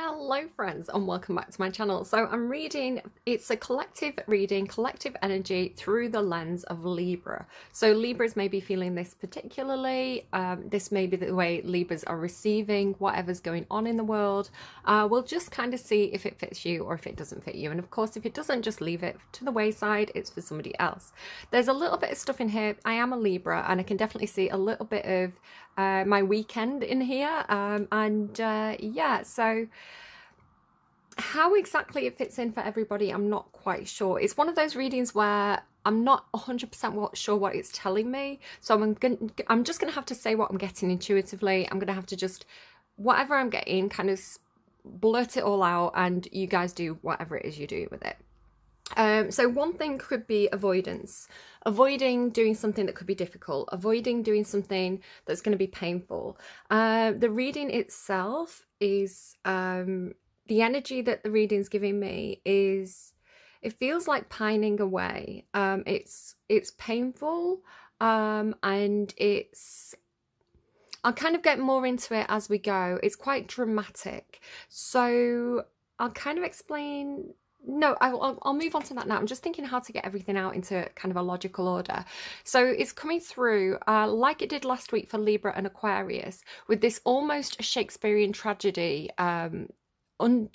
Hello friends and welcome back to my channel. So I'm reading, it's a collective reading, collective energy through the lens of Libra. So Libras may be feeling this particularly, this may be the way Libras are receiving whatever's going on in the world. We'll just kind of see if it fits you or if it doesn't fit you. And of course, if it doesn't, just leave it to the wayside, it's for somebody else. There's a little bit of stuff in here. I am a Libra and I can definitely see a little bit of my weekend in here. Yeah, so how exactly it fits in for everybody, I'm not quite sure. It's one of those readings where I'm not 100% sure what it's telling me. So I'm just going to have to say what I'm getting intuitively. I'm going to have to just, whatever I'm getting, kind of blurt it all out and you guys do whatever it is you do with it. So one thing could be avoidance. Avoiding doing something that could be difficult. Avoiding doing something that's going to be painful. The reading itself is... the energy that the reading's giving me is, it feels like pining away. It's painful, and it's, I'll kind of get more into it as we go. It's quite dramatic. So I'll kind of explain. No, I'll move on to that now. I'm just thinking how to get everything out into kind of a logical order. So it's coming through like it did last week for Libra and Aquarius, with this almost Shakespearean tragedy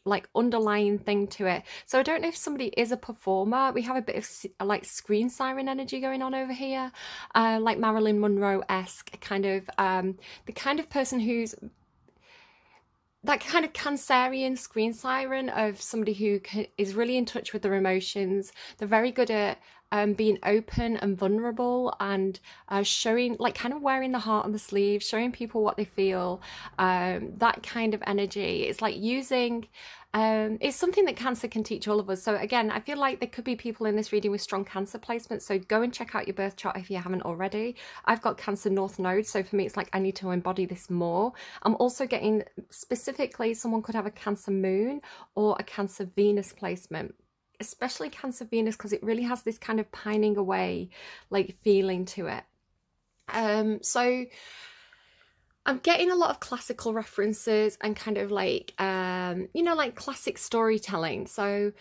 like underlying thing to it. So I don't know if somebody is a performer. We have a bit of like screen siren energy going on over here, like Marilyn Monroe-esque kind of the kind of person who's that kind of Cancerian screen siren of somebody who is really in touch with their emotions. They're very good at being open and vulnerable and showing, like kind of wearing the heart on the sleeve, showing people what they feel, that kind of energy. It's like using, it's something that Cancer can teach all of us. So again, I feel like there could be people in this reading with strong Cancer placements. So go and check out your birth chart if you haven't already. I've got Cancer North Node. So for me, it's like I need to embody this more. I'm also getting specifically, someone could have a Cancer Moon or a Cancer Venus placement. Especially Cancer Venus, because it really has this kind of pining away like feeling to it. So I'm getting a lot of classical references and kind of like you know, like classic storytelling. So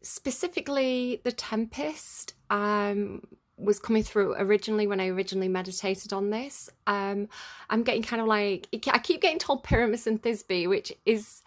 specifically The Tempest was coming through originally when I originally meditated on this. I'm getting kind of like, I keep getting told Pyramus and Thisbe, which is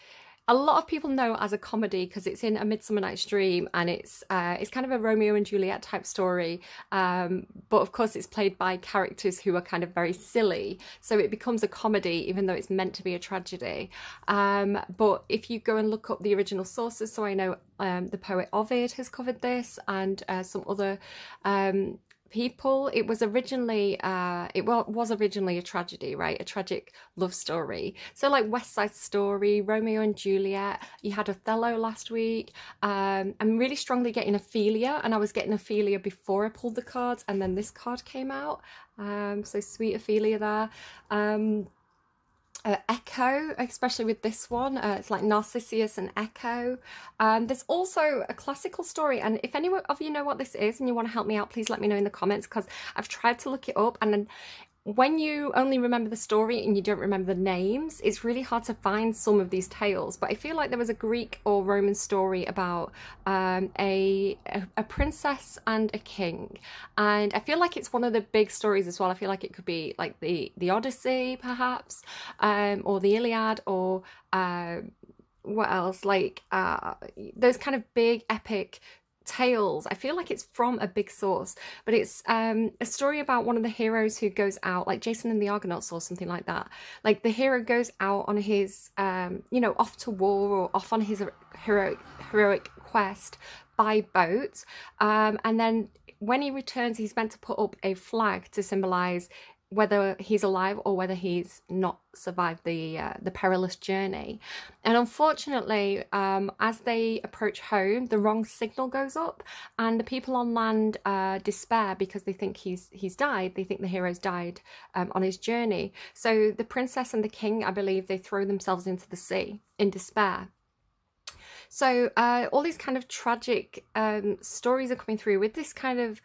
a lot of people know as a comedy because it's in A Midsummer Night's Dream, and it's kind of a Romeo and Juliet type story, but of course it's played by characters who are kind of very silly, so it becomes a comedy even though it's meant to be a tragedy. But if you go and look up the original sources, so I know the poet Ovid has covered this, and some other people, it was originally a tragedy, right? A tragic love story. So like West Side Story, Romeo and Juliet, you had Othello last week. I'm really strongly getting Ophelia, and I was getting Ophelia before I pulled the cards, and then this card came out. So sweet Ophelia there. Echo, especially with this one, it's like Narcissus and Echo. There's also a classical story, and if any of you know what this is and you want to help me out, please let me know in the comments, because I've tried to look it up, and then when you only remember the story and you don't remember the names, it's really hard to find some of these tales. But I feel like there was a Greek or Roman story about a princess and a king, and I feel like it's one of the big stories as well. I feel like it could be like the Odyssey perhaps, or the Iliad, or what else, like those kind of big epic tales. I feel like it's from a big source, but it's a story about one of the heroes who goes out, like Jason and the Argonauts or something like that. Like the hero goes out on his you know, off to war or off on his heroic quest by boat, and then when he returns, he's meant to put up a flag to symbolize whether he's alive or whether he's not survived the perilous journey. And unfortunately, as they approach home, the wrong signal goes up, and the people on land despair because they think he's died. They think the hero's died on his journey. So the princess and the king, I believe, they throw themselves into the sea in despair. So all these kind of tragic stories are coming through with this kind of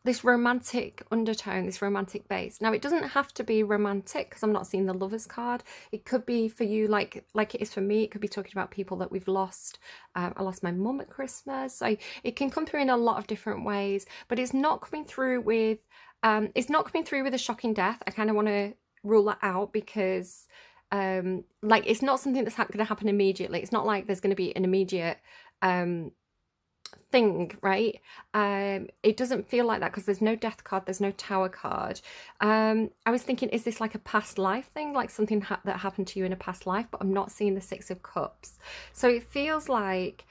this romantic undertone, this romantic base. Now, it doesn't have to be romantic because I'm not seeing the Lovers card. It could be for you like it is for me. It could be talking about people that we've lost. I lost my mum at Christmas. So it can come through in a lot of different ways, but it's not coming through with a shocking death. I kind of want to rule that out because like it's not something that's going to happen immediately. It's not like there's going to be an immediate thing, right? It doesn't feel like that because there's no death card, there's no tower card. I was thinking, is this like a past life thing, like something that happened to you in a past life? But I'm not seeing the Six of Cups. So it feels like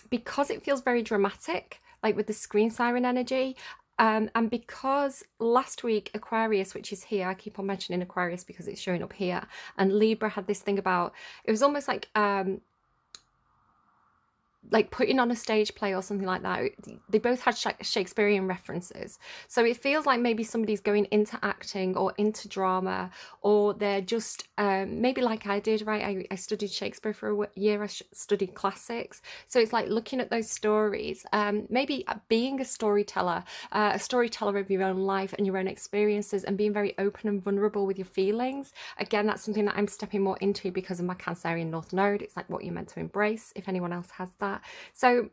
because it feels very dramatic, like with the screen siren energy, and because last week Aquarius, which is here, I keep on mentioning Aquarius because it's showing up here, and Libra had this thing about, it was almost like putting on a stage play or something like that. They both had Shakespearean references. So it feels like maybe somebody's going into acting or into drama, or they're just, maybe like I did, right? I studied Shakespeare for a year. I studied classics. So it's like looking at those stories, maybe being a storyteller of your own life and your own experiences, and being very open and vulnerable with your feelings. Again, that's something that I'm stepping more into because of my Cancerian North Node. It's like what you're meant to embrace if anyone else has that. So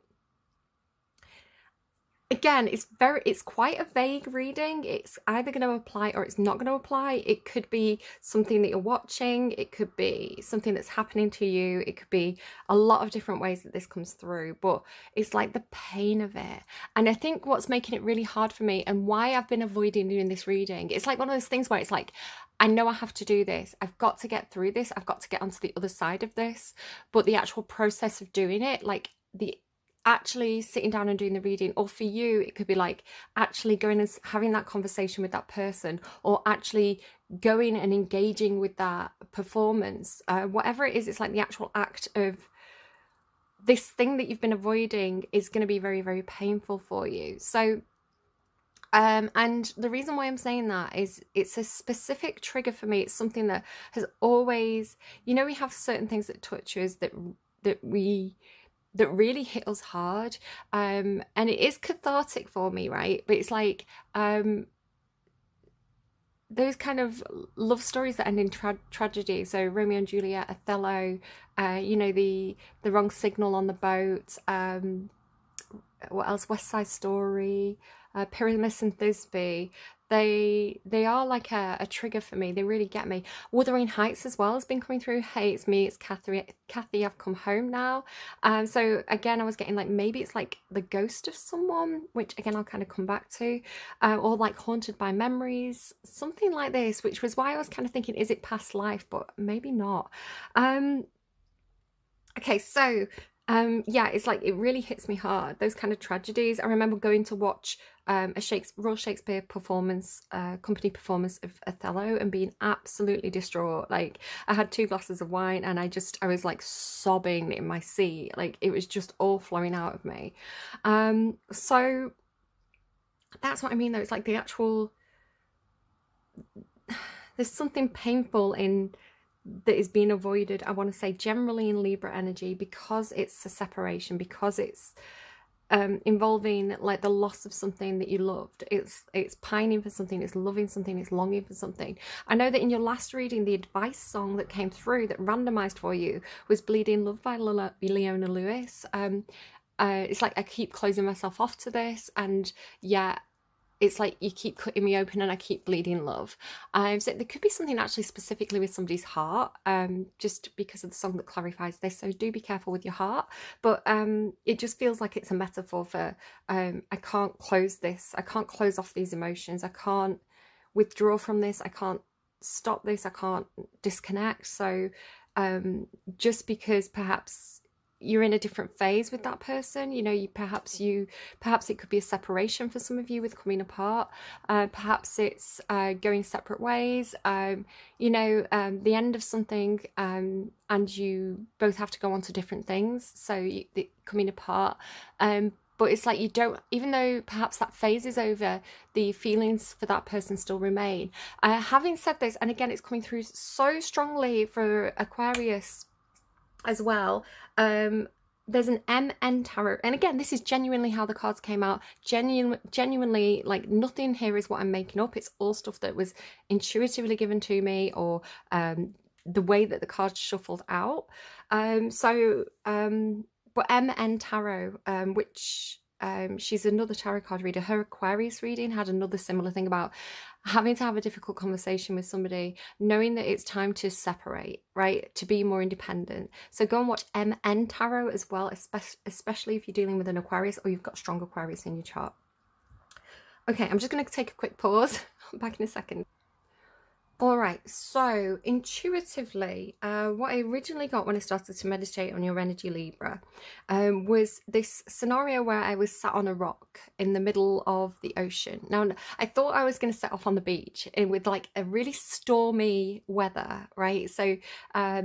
again, it's quite a vague reading. It's either going to apply or it's not going to apply. It could be something that you're watching. It could be something that's happening to you. It could be a lot of different ways that this comes through, but it's like the pain of it. And I think what's making it really hard for me and why I've been avoiding doing this reading, it's like one of those things where it's like, I know I have to do this. I've got to get through this. I've got to get onto the other side of this. But the actual process of doing it, like the actually sitting down and doing the reading, or for you it could be like actually going and having that conversation with that person, or actually going and engaging with that performance, whatever it is. It's like the actual act of this thing that you've been avoiding is going to be very, very painful for you. So and the reason why I'm saying that is it's a specific trigger for me. It's something that has always, you know, we have certain things that touch us that really hit us hard, and it is cathartic for me, right? But it's like those kind of love stories that end in tragedy. So Romeo and Juliet, Othello, you know, the wrong signal on the boat, what else, West Side Story, Pyramus and Thisbe. They are like a trigger for me. They really get me. Wuthering Heights as well has been coming through. Hey, it's me, it's Kathy, I've come home now. So again, I was getting like, maybe it's like the ghost of someone, which again, I'll kind of come back to, or like haunted by memories, something like this, which was why I was kind of thinking, is it past life? But maybe not. Okay, so yeah, it's like it really hits me hard, those kind of tragedies. I remember going to watch a Royal Shakespeare performance, company performance of Othello, and being absolutely distraught. Like I had 2 glasses of wine and I was like sobbing in my seat. Like it was just all flowing out of me. So that's what I mean though. It's like the actual, there's something painful in that is being avoided, I want to say, generally in Libra energy, because it's a separation, because it's involving like the loss of something that you loved. It's pining for something, it's loving something, it's longing for something. I know that in your last reading, the advice song that came through that randomized for you was Bleeding Love by Leona Lewis. It's like I keep closing myself off to this, and yeah, it's like you keep cutting me open and I keep bleeding love. So there could be something actually specifically with somebody's heart, just because of the song that clarifies this. So do be careful with your heart. But it just feels like it's a metaphor for I can't close this. I can't close off these emotions. I can't withdraw from this. I can't stop this. I can't disconnect. So just because perhaps you're in a different phase with that person, you know, perhaps it could be a separation for some of you with coming apart, perhaps it's going separate ways, you know, the end of something, and you both have to go on to different things, so coming apart, but it's like you don't, even though perhaps that phase is over, the feelings for that person still remain. Having said this, and again, it's coming through so strongly for Aquarius as well, there's an MN tarot, and again, this is genuinely how the cards came out. Genuinely, like, nothing here is what I'm making up. It's all stuff that was intuitively given to me, or the way that the cards shuffled out. But MN Tarot, which she's another tarot card reader. Her Aquarius reading had another similar thing about having to have a difficult conversation with somebody, knowing that it's time to separate, right? To be more independent. So go and watch MN Tarot as well, especially if you're dealing with an Aquarius or you've got strong Aquarius in your chart. Okay, I'm just going to take a quick pause. I'm back in a second. All right, so intuitively, what I originally got when I started to meditate on your energy, Libra, was this scenario where I was sat on a rock in the middle of the ocean. Now, I thought I was going to set off on the beach with like a really stormy weather, right? So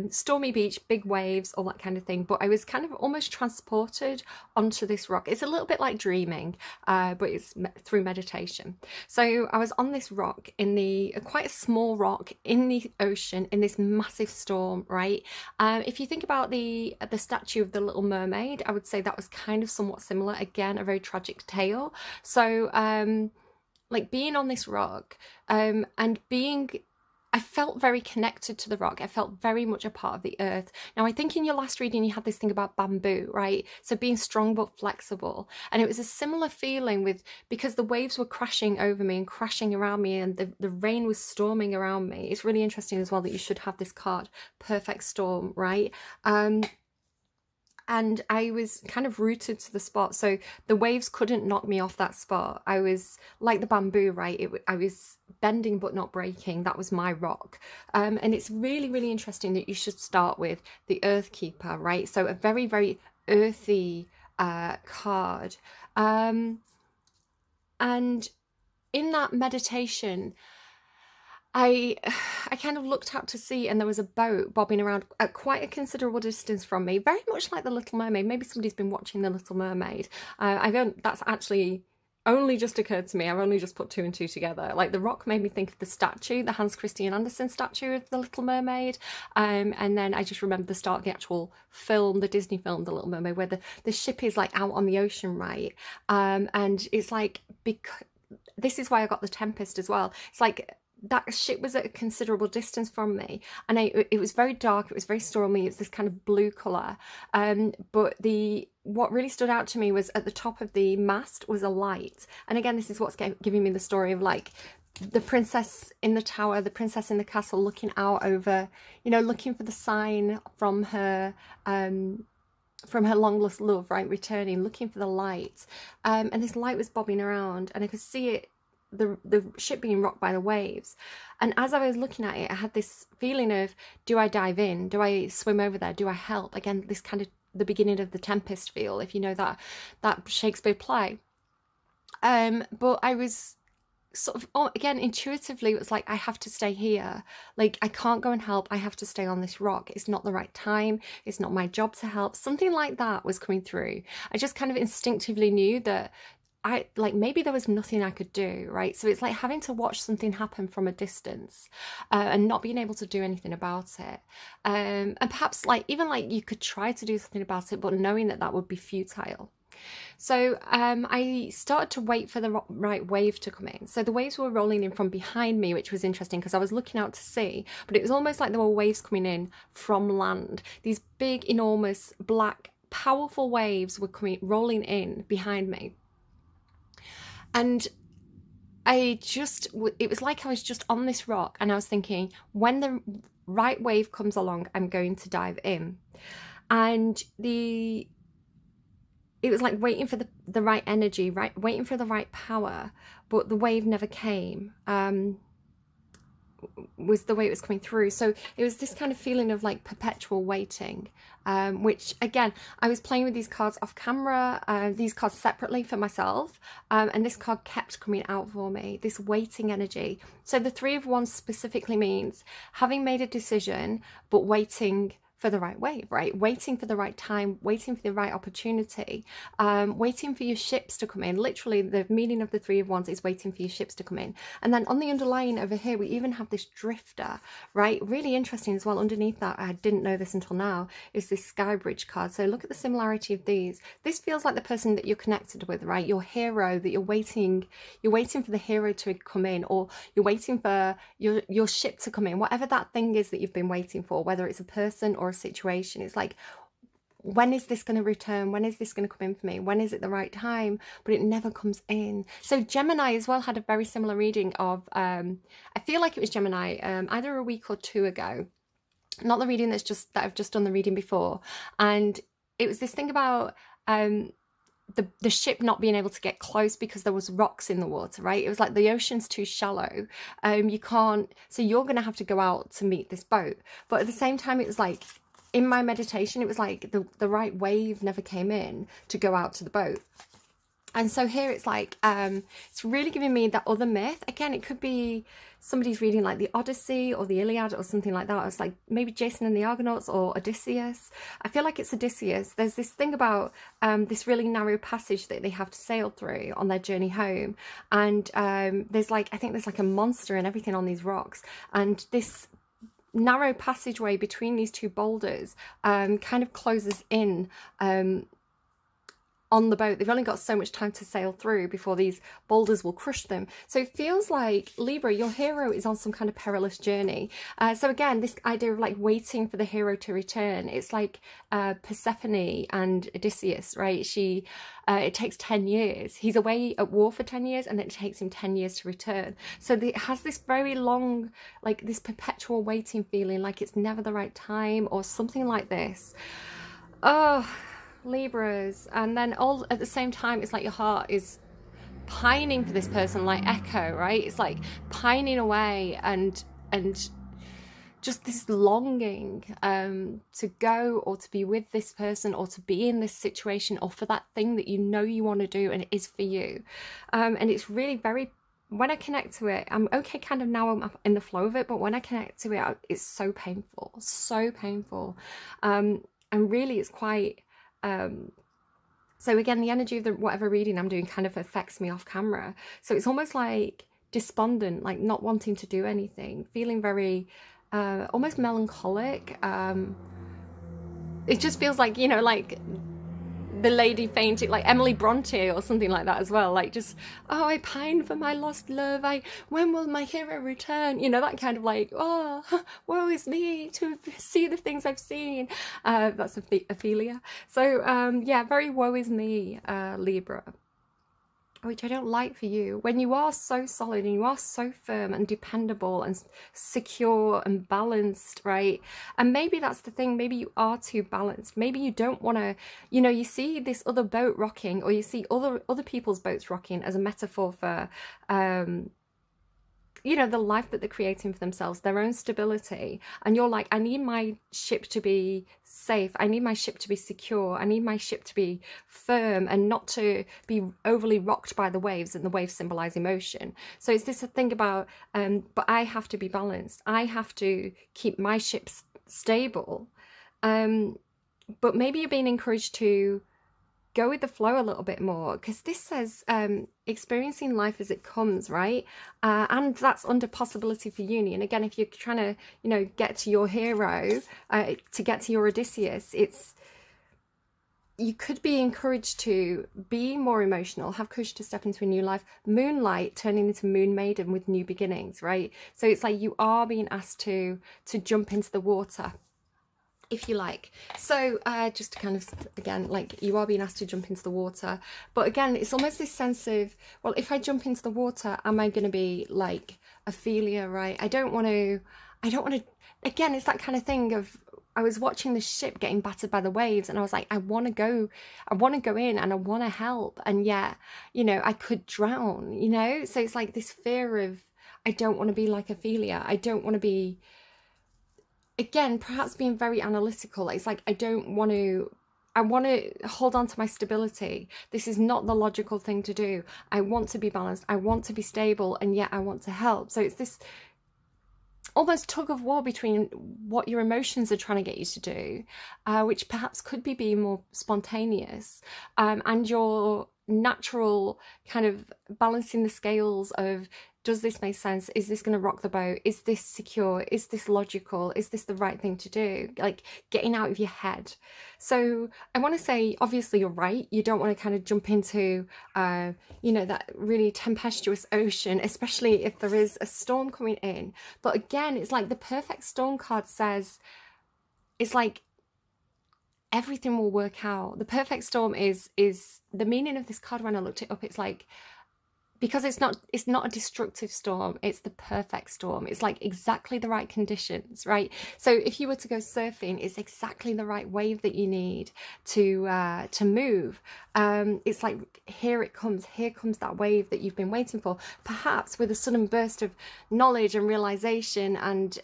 stormy beach, big waves, all that kind of thing. But I was kind of almost transported onto this rock. It's a little bit like dreaming, but it's through meditation. So I was on this rock in quite a small rock in the ocean in this massive storm, right? If you think about the statue of the Little Mermaid, I would say that was kind of somewhat similar. Again, a very tragic tale. So like being on this rock and I felt very connected to the rock. I felt very much a part of the earth. Now, I think in your last reading, you had this thing about bamboo, right? So being strong but flexible. And it was a similar feeling because the waves were crashing over me and crashing around me, and the rain was storming around me. It's really interesting as well that you should have this card, Perfect Storm, right? And I was kind of rooted to the spot. So the waves couldn't knock me off that spot. I was like the bamboo, right? I was bending but not breaking. That was my rock. And it's really, really interesting that you should start with the Earth Keeper, right? So a very, very earthy card. And in that meditation, I kind of looked out to sea, and there was a boat bobbing around at quite a considerable distance from me, very much like the Little Mermaid. Maybe somebody's been watching the Little Mermaid. That's actually only just occurred to me. I've only just put two and two together. Like, the rock made me think of the statue, the Hans Christian Andersen statue of the Little Mermaid. And then I just remembered the start of the actual film, the Disney film, The Little Mermaid, where the ship is like out on the ocean, right? And it's like, this is why I got the Tempest as well. It's like, that ship was at a considerable distance from me, and it was very dark, it was very stormy, it's this kind of blue colour, but what really stood out to me was at the top of the mast was a light. And again, this is what's giving me the story of like the princess in the tower, the princess in the castle, looking out over, you know, looking for the sign from her long lost love, right, returning, looking for the light, and this light was bobbing around, and I could see it, the ship being rocked by the waves. And as I was looking at it, I had this feeling of, do I dive in? Do I swim over there? Do I help? Again, this kind of the beginning of the Tempest feel, if you know that Shakespeare play. But I was sort of, again, intuitively, it was like, I have to stay here. Like, I can't go and help. I have to stay on this rock. It's not the right time. It's not my job to help. Something like that was coming through. I just kind of instinctively knew that maybe there was nothing I could do, right? So it's like having to watch something happen from a distance and not being able to do anything about it. And perhaps even you could try to do something about it, but knowing that would be futile. So I started to wait for the right wave to come in. So the waves were rolling in from behind me, which was interesting because I was looking out to sea, but it was almost like there were waves coming in from land. These big, enormous, black, powerful waves were rolling in behind me. And it was like I was just on this rock, and I was thinking, when the right wave comes along, I'm going to dive in. And it was like waiting for the right energy, right, waiting for the right power, but the wave never came. Was the way it was coming through. So it was this kind of feeling of like perpetual waiting, which again, I was playing with these cards off camera, these cards separately for myself, and this card kept coming out for me, this waiting energy. So the Three of Wands specifically means having made a decision but waiting for the right wave, right? Waiting for the right time, waiting for the right opportunity, waiting for your ships to come in. Literally, the meaning of the Three of Wands is waiting for your ships to come in. And then on the underlying over here, we even have this drifter, right? Really interesting as well. Underneath that, I didn't know this until now, is this Sky Bridge card. So look at the similarity of these. This feels like the person that you're connected with, right? Your hero that you're waiting for the hero to come in, or you're waiting for your ship to come in, whatever that thing is that you've been waiting for, whether it's a person or a situation. It's like, when is this going to return? When is this going to come in for me? When is it the right time? But it never comes in. So Gemini as well had a very similar reading of, I feel like it was Gemini, either a week or two ago. Not the reading that I've just done the reading before. And it was this thing about the ship not being able to get close because there was rocks in the water, right? It was like the ocean's too shallow. You can't, so you're going to have to go out to meet this boat. But at the same time, it was like, in my meditation, it was like the right wave never came in to go out to the boat. And so here it's like, it's really giving me that other myth. Again, it could be somebody's reading like the Odyssey or the Iliad or something like that. It's like maybe Jason and the Argonauts or Odysseus. I feel like it's Odysseus. There's this thing about this really narrow passage that they have to sail through on their journey home. And there's like, I think there's like a monster and everything on these rocks. And this narrow passageway between these two boulders kind of closes in on the boat. They've only got so much time to sail through before these boulders will crush them. So it feels like, Libra, your hero is on some kind of perilous journey. So again, this idea of like waiting for the hero to return, it's like Persephone and Odysseus, right? It takes 10 years. He's away at war for 10 years and then it takes him 10 years to return. So it has this very long, like this perpetual waiting feeling, like it's never the right time or something like this. Oh, Libras. And then all at the same time, it's like your heart is pining for this person, like Echo, right? It's like pining away and just this longing to go or to be with this person or to be in this situation or for that thing that you know you want to do and it is for you. And it's really very, when I connect to it, I'm okay kind of now, I'm in the flow of it, but when I connect to it, it's so painful, so painful. And really it's quite, so again, the energy of whatever reading I'm doing kind of affects me off camera. So it's almost like despondent, like not wanting to do anything, feeling very almost melancholic. It just feels like, you know, like the lady fainting, like Emily Bronte or something like that as well. Like just, oh, I pine for my lost love. When will my hero return? You know, that kind of like, oh, woe is me to see the things I've seen. That's Ophelia. So yeah, very woe is me, Libra. Which I don't like for you. When you are so solid and you are so firm and dependable and secure and balanced, right? And maybe that's the thing, maybe you are too balanced. Maybe you don't want to, you know, you see this other boat rocking or you see other people's boats rocking as a metaphor for, you know, the life that they're creating for themselves, their own stability. And you're like, I need my ship to be safe. I need my ship to be secure. I need my ship to be firm and not to be overly rocked by the waves, and the waves symbolize emotion. So it's this thing about, but I have to be balanced. I have to keep my ship stable. But maybe you're being encouraged to go with the flow a little bit more, because this says experiencing life as it comes, right? And that's under possibility for union. Again, if you're trying to, you know, get to your hero, to get to your Odysseus, you could be encouraged to be more emotional, have courage to step into a new life, moonlight turning into moon maiden with new beginnings, right? So it's like you are being asked to jump into the water, if you like. So just to kind of, again, like you are being asked to jump into the water, but again, it's almost this sense of, well, if I jump into the water, am I going to be like Ophelia, right? I don't want to, again, it's that kind of thing of, I was watching the ship getting battered by the waves and I was like, I want to go in and I want to help, and yet, you know, I could drown, you know? So it's like this fear of, I don't want to be like Ophelia. I don't want to be, again, perhaps being very analytical. It's like, I want to hold on to my stability. This is not the logical thing to do. I want to be balanced. I want to be stable, and yet I want to help. So it's this, almost tug of war between what your emotions are trying to get you to do, which perhaps could be being more spontaneous, and your natural kind of balancing the scales of, does this make sense? Is this going to rock the boat? Is this secure? Is this logical? Is this the right thing to do? Like getting out of your head. So I want to say, obviously you're right. You don't want to kind of jump into, you know, that really tempestuous ocean, especially if there is a storm coming in. But again, it's like the perfect storm card says, it's like everything will work out. The perfect storm is the meaning of this card. When I looked it up, it's like, because it's not a destructive storm, it's the perfect storm. It's like exactly the right conditions, right? So if you were to go surfing, it's exactly the right wave that you need to move. It's like, here comes that wave that you've been waiting for, perhaps with a sudden burst of knowledge and realization and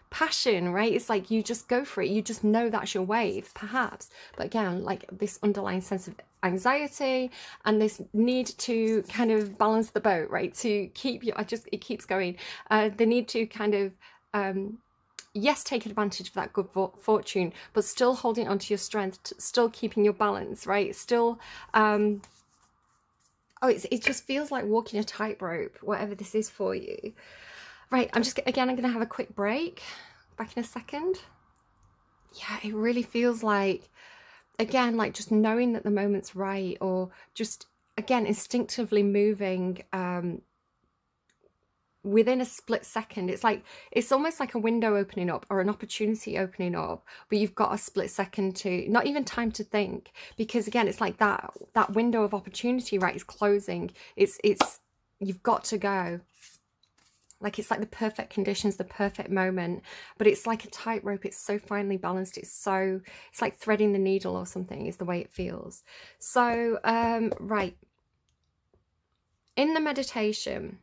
passion, right? It's like you just go for it. You just know that's your wave, perhaps. But again, like this underlying sense of anxiety and this need to kind of balance the boat, right? To keep you, it keeps going. The need to kind of, yes, take advantage of that good fortune, but still holding onto your strength, still keeping your balance, right? Still, it just feels like walking a tightrope, whatever this is for you. Right, I'm going to have a quick break. Back in a second. Yeah, it really feels like, again, like just knowing that the moment's right, or just, again, instinctively moving within a split second. It's like, it's almost like a window opening up or an opportunity opening up, but you've got a split second to, not even time to think, because again, it's like that window of opportunity, right, is closing. It's you've got to go. Like, it's like the perfect conditions, the perfect moment, but it's like a tightrope. It's so finely balanced. It's like threading the needle or something is the way it feels. So, right. In the meditation,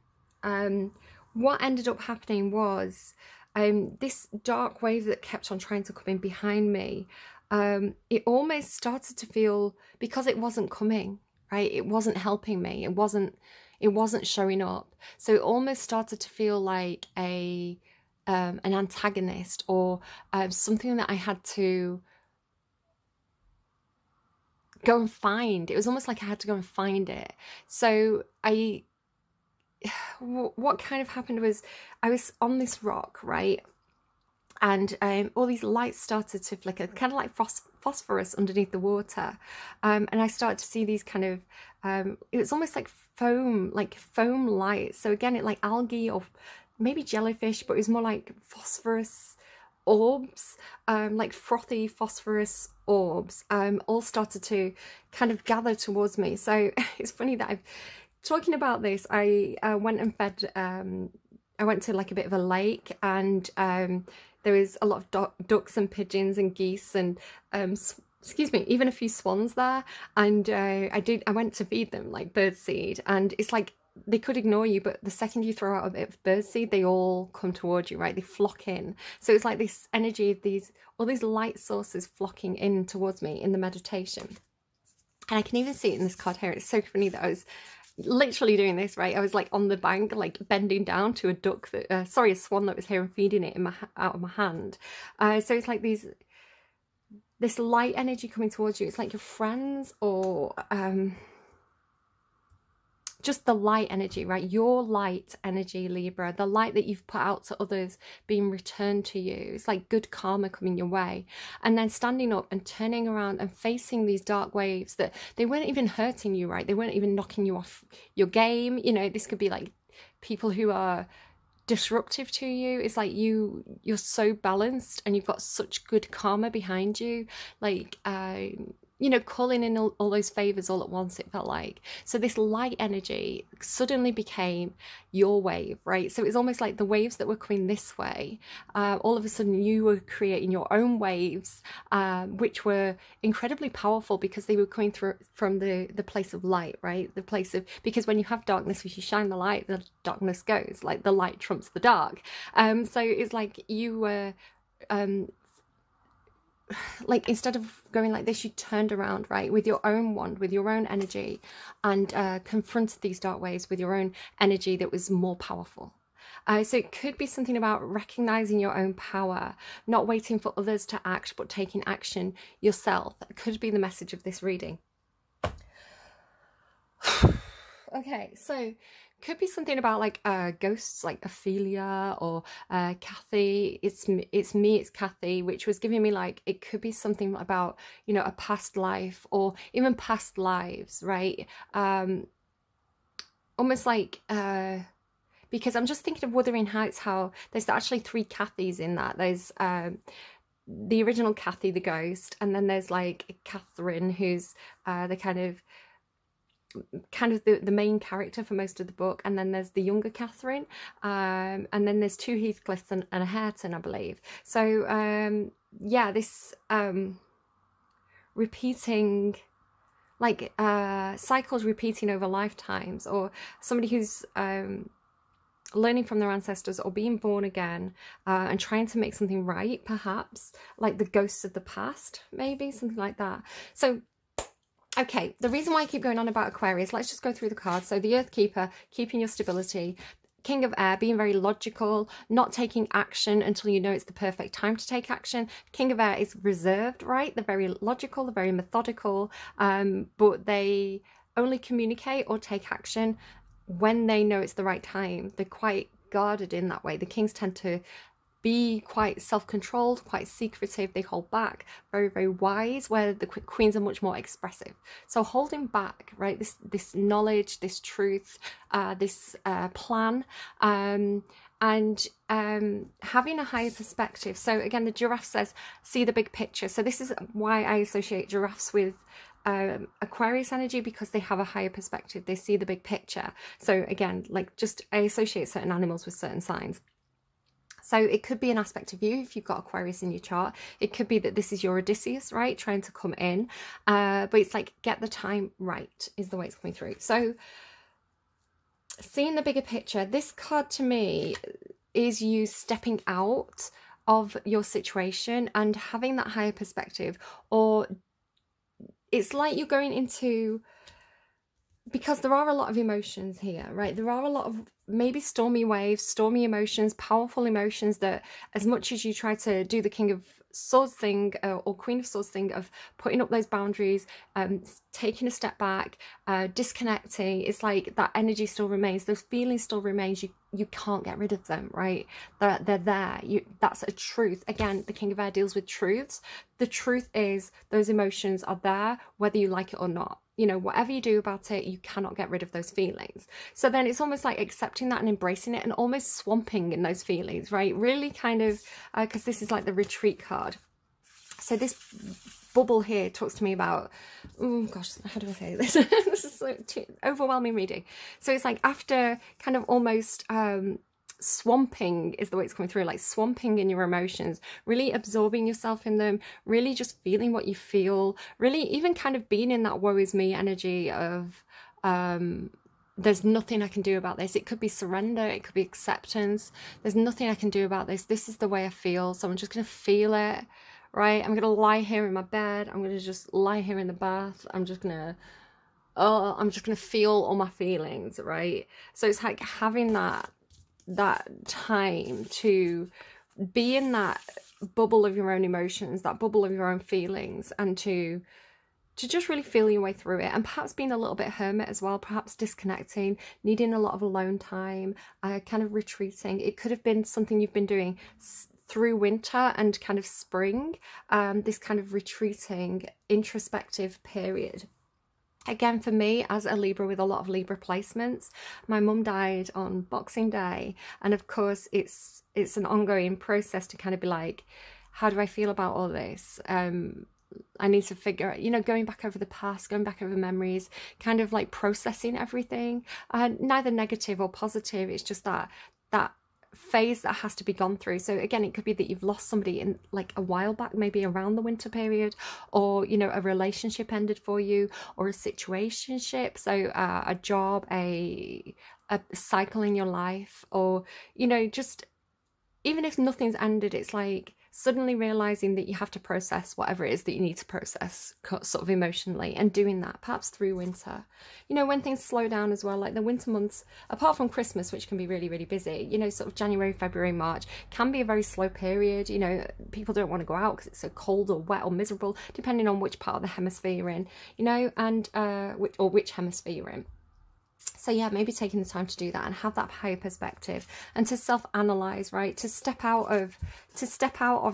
what ended up happening was, this dark wave that kept on trying to come in behind me, it almost started to feel, because it wasn't coming, right? It wasn't helping me. It wasn't showing up. So it almost started to feel like an antagonist, or something that I had to go and find. It was almost like I had to go and find it. So what kind of happened was, I was on this rock, right? And all these lights started to flicker, kind of like phosphorus underneath the water. And I started to see these kind of, it was almost like foam lights. So again, it like algae or maybe jellyfish, but it was more like phosphorus orbs, like frothy phosphorus orbs, all started to kind of gather towards me. So it's funny that talking about this, I went and fed, I went to like a bit of a lake, and there was a lot of ducks and pigeons and geese and, excuse me, even a few swans there. And I went to feed them like birdseed, and it's like they could ignore you, but the second you throw out a bit of birdseed, they all come towards you, right? They flock in. So it's like this energy of all these light sources flocking in towards me in the meditation. And I can even see it in this card here. It's so funny that I was literally doing this, right? I was like on the bank, like bending down to a duck that, a swan that was here, and feeding it out of my hand. So it's like this light energy coming towards you. It's like your friends, or just the light energy, right? Your light energy, Libra, the light that you've put out to others being returned to you. It's like good karma coming your way. And then standing up and turning around and facing these dark waves that they weren't even hurting you, right? They weren't even knocking you off your game. You know, this could be like people who are disruptive to you. It's like you're so balanced and you've got such good karma behind you. Like, you know, calling in all those favors all at once, it felt like. So this light energy suddenly became your wave, right? So it's almost like the waves that were coming this way, all of a sudden you were creating your own waves, which were incredibly powerful because they were coming through from the place of light, right? The place of, because when you have darkness, if you shine the light, the darkness goes, like the light trumps the dark. So it's like you were, like, instead of going like this, you turned around, right, with your own wand, with your own energy, and confronted these dark waves with your own energy that was more powerful. So it could be something about recognizing your own power, not waiting for others to act, but taking action yourself. It could be the message of this reading. Okay, so could be something about like ghosts, like Ophelia or Kathy. It's me, it's Kathy, which was giving me like, it could be something about, you know, a past life or even past lives, right? Almost like because I'm just thinking of Wuthering Heights, how there's actually 3 Kathys in that. There's the original Kathy, the ghost, and then there's like Catherine, who's the kind of the main character for most of the book, and then there's the younger Catherine, and then there's 2 Heathcliffs and a Hareton, I believe. So yeah, this repeating, like cycles repeating over lifetimes, or somebody who's learning from their ancestors or being born again and trying to make something right, perhaps like the ghosts of the past, maybe something like that. So okay, the reason why I keep going on about Aquarius, let's just go through the cards. So the Earth Keeper, keeping your stability. King of Air, being very logical, not taking action until you know it's the perfect time to take action. King of Air is reserved, right? They're very logical, they're very methodical, but they only communicate or take action when they know it's the right time. They're quite guarded in that way. The kings tend to be quite self-controlled, quite secretive, they hold back, very, very wise, where the queens are much more expressive. So holding back, right, this knowledge, this truth, this plan, and having a higher perspective. So again, the giraffe says, see the big picture. So this is why I associate giraffes with Aquarius energy, because they have a higher perspective, they see the big picture. So again, like, just I associate certain animals with certain signs. So it could be an aspect of you if you've got Aquarius in your chart. It could be that this is your Odysseus, right, trying to come in. But it's like, get the time right is the way it's coming through. So seeing the bigger picture, this card to me is you stepping out of your situation and having that higher perspective. Or it's like you're going into, because there are a lot of emotions here, right? There are a lot of maybe stormy waves, stormy emotions, powerful emotions that, as much as you try to do the King of Swords thing or Queen of Swords thing of putting up those boundaries, taking a step back, disconnecting, it's like that energy still remains, those feelings still remains. You can't get rid of them, right? They're there. That's a truth. Again, the King of Air deals with truths. The truth is those emotions are there, whether you like it or not. You know, whatever you do about it, you cannot get rid of those feelings. So then it's almost like accepting that and embracing it and almost swamping in those feelings, right? Really kind of, because this is like the retreat card. So this bubble here talks to me about, oh gosh, how do I say this? This is so overwhelming reading. So it's like, after kind of almost swamping is the way it's coming through, like swamping in your emotions, really absorbing yourself in them, really just feeling what you feel, really even kind of being in that woe is me energy of there's nothing I can do about this. It could be surrender, it could be acceptance. There's nothing I can do about this. This is the way I feel, so I'm just gonna feel it, right? I'm gonna lie here in my bed, I'm gonna just lie here in the bath, I'm just gonna feel all my feelings, right? So it's like having that time to be in that bubble of your own emotions, that bubble of your own feelings, and to just really feel your way through it. And perhaps being a little bit hermit as well, perhaps disconnecting, needing a lot of alone time, kind of retreating. It could have been something you've been doing through winter and kind of spring, this kind of retreating, introspective period. Again, for me, as a Libra with a lot of Libra placements, my mum died on Boxing Day, and of course it's an ongoing process to kind of be like, how do I feel about all this? I need to figure out, you know, going back over the past, going back over memories, kind of like processing everything, neither negative or positive. It's just that phase that has to be gone through. So again, it could be that you've lost somebody in like a while back, maybe around the winter period, or, you know, a relationship ended for you, or a situationship, so a job, a cycle in your life, or, you know, just even if nothing's ended, it's like suddenly realizing that you have to process whatever it is that you need to process sort of emotionally, and doing that perhaps through winter. You know, when things slow down as well, like the winter months, apart from Christmas, which can be really, really busy, you know, sort of January, February, March can be a very slow period. You know, people don't want to go out because it's so cold or wet or miserable, depending on which part of the hemisphere you're in, you know, and which hemisphere you're in. So yeah, maybe taking the time to do that and have that higher perspective, and to self-analyze, right? To step out of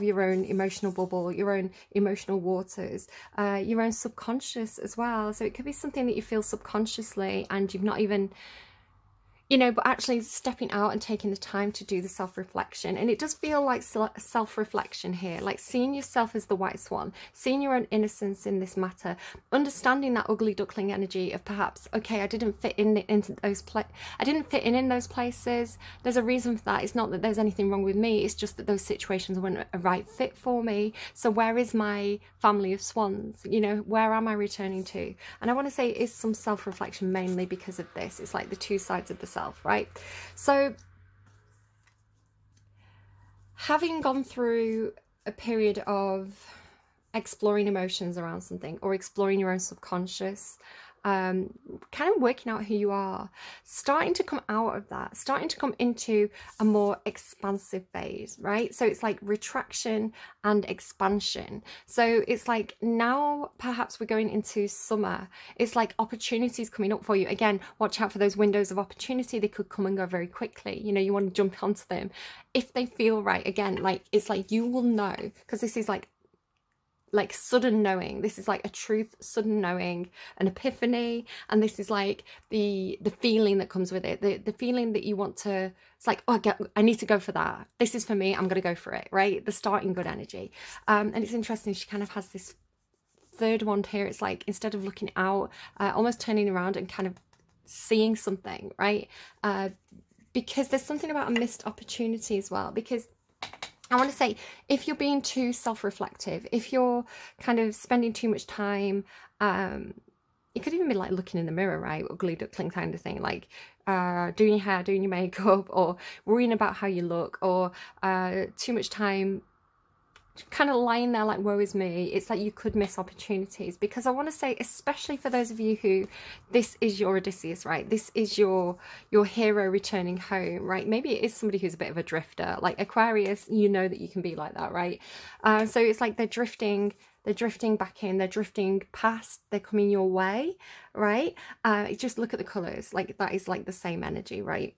your own emotional bubble, your own emotional waters, your own subconscious as well. So it could be something that you feel subconsciously and you've not even, you know, but actually stepping out and taking the time to do the self-reflection. And it does feel like self-reflection here, like seeing yourself as the white swan, seeing your own innocence in this matter, understanding that ugly duckling energy of perhaps, okay, I didn't fit in those places. There's a reason for that. It's not that there's anything wrong with me, it's just that those situations weren't a right fit for me. So where is my family of swans? You know, where am I returning to? And I want to say it is some self-reflection, mainly because of this. It's like the two sides of the self, right? So having gone through a period of exploring emotions around something, or exploring your own subconscious, kind of working out who you are, starting to come out of that, starting to come into a more expansive phase, right? So it's like retraction and expansion. So it's like now perhaps we're going into summer. It's like opportunities coming up for you. Again, watch out for those windows of opportunity. They could come and go very quickly. You know, you want to jump onto them if they feel right. Again, like it's like you will know, because this is like sudden knowing. This is like a truth, sudden knowing, an epiphany, and this is like the feeling that comes with it, the feeling that you want to, it's like, oh, I need to go for that, this is for me, I'm gonna go for it, right? The starting good energy. And it's interesting, she kind of has this third wand here. It's like, instead of looking out, almost turning around and kind of seeing something, right? Because there's something about a missed opportunity as well, because I want to say, if you're being too self-reflective, if you're kind of spending too much time, it could even be like looking in the mirror, right? Ugly duckling kind of thing, like doing your hair, doing your makeup, or worrying about how you look, or too much time kind of lying there like, woe is me. It's like you could miss opportunities, because I want to say, especially for those of you who this is your Odysseus, right? This is your hero returning home, right? Maybe it is somebody who's a bit of a drifter, like Aquarius. You know that you can be like that, right? So it's like they're drifting back in, they're drifting past, they're coming your way, right? Just look at the colors, like that is like the same energy, right?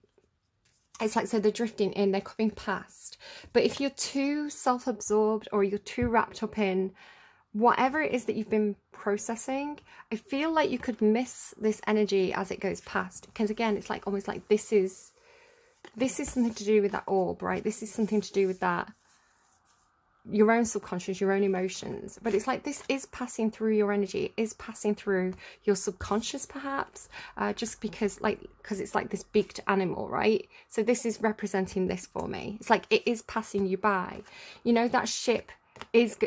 It's like, so they're drifting in, they're coming past. But if you're too self-absorbed, or you're too wrapped up in whatever it is that you've been processing, I feel like you could miss this energy as it goes past. Because again, it's like almost like this is something to do with that orb, right? This is something to do with that, your own subconscious, your own emotions. But it's like this is passing through your energy, it is passing through your subconscious perhaps, just because it's like this beaked animal, right? So this is representing this for me. It's like it is passing you by. You know, that ship is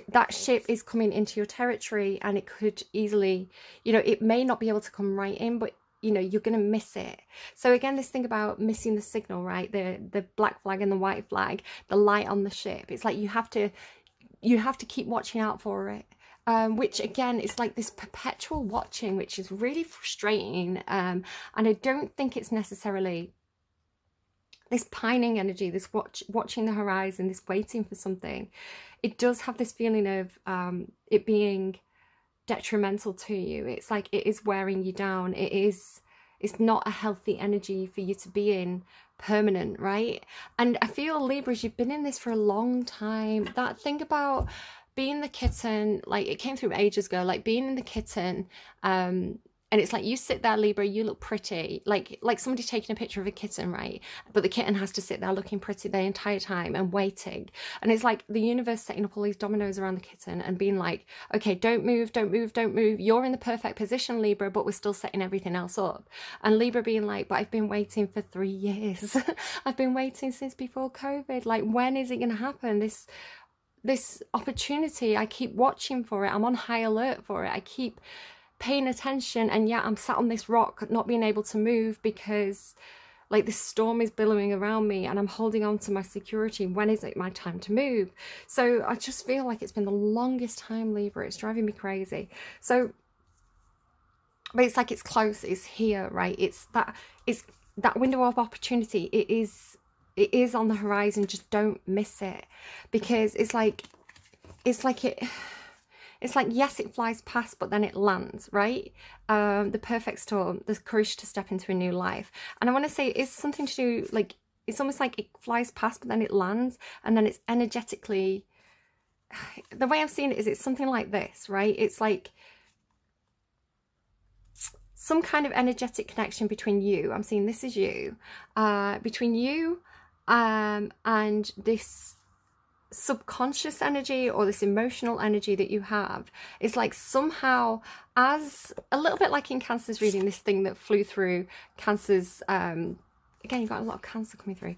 coming into your territory, and it could easily, you know, it may not be able to come right in, but you know, you're going to miss it. So again, this thing about missing the signal, right? The black flag and the white flag, the light on the ship. It's like you have to keep watching out for it. Which again, is like this perpetual watching, which is really frustrating. And I don't think it's necessarily this pining energy, this watching the horizon, this waiting for something. It does have this feeling of it being detrimental to you. It's like it is wearing you down. It's not a healthy energy for you to be in permanent, right? And I feel, Libras, you've been in this for a long time. That thing about being the kitten, like it came through ages ago, like being in the kitten, and it's like you sit there, Libra, you look pretty, like somebody taking a picture of a kitten, right? But the kitten has to sit there looking pretty the entire time and waiting. And it's like the universe setting up all these dominoes around the kitten and being like, okay, don't move, don't move, don't move. You're in the perfect position, Libra, but we're still setting everything else up. And Libra being like, but I've been waiting for 3 years. I've been waiting since before COVID. Like, when is it going to happen? This opportunity, I keep watching for it. I'm on high alert for it. I keep paying attention, and yeah, I'm sat on this rock not being able to move because like this storm is billowing around me and I'm holding on to my security. When is it my time to move? So I just feel like it's been the longest time, Libra. It's driving me crazy. So, but it's like it's close, it's here, right? It's that window of opportunity. It is on the horizon. Just don't miss it, because it's like yes, it flies past, but then it lands, right? The perfect storm, the courage to step into a new life. And I want to say it's something to do, like, it's almost like it flies past, but then it lands, and then it's energetically, the way I'm seeing it is it's something like this, right? It's like some kind of energetic connection between you. I'm seeing this is you, between you and this subconscious energy or this emotional energy that you have. It's like somehow, as a little bit like in Cancer's reading, this thing that flew through Cancer's, again, you've got a lot of Cancer coming through,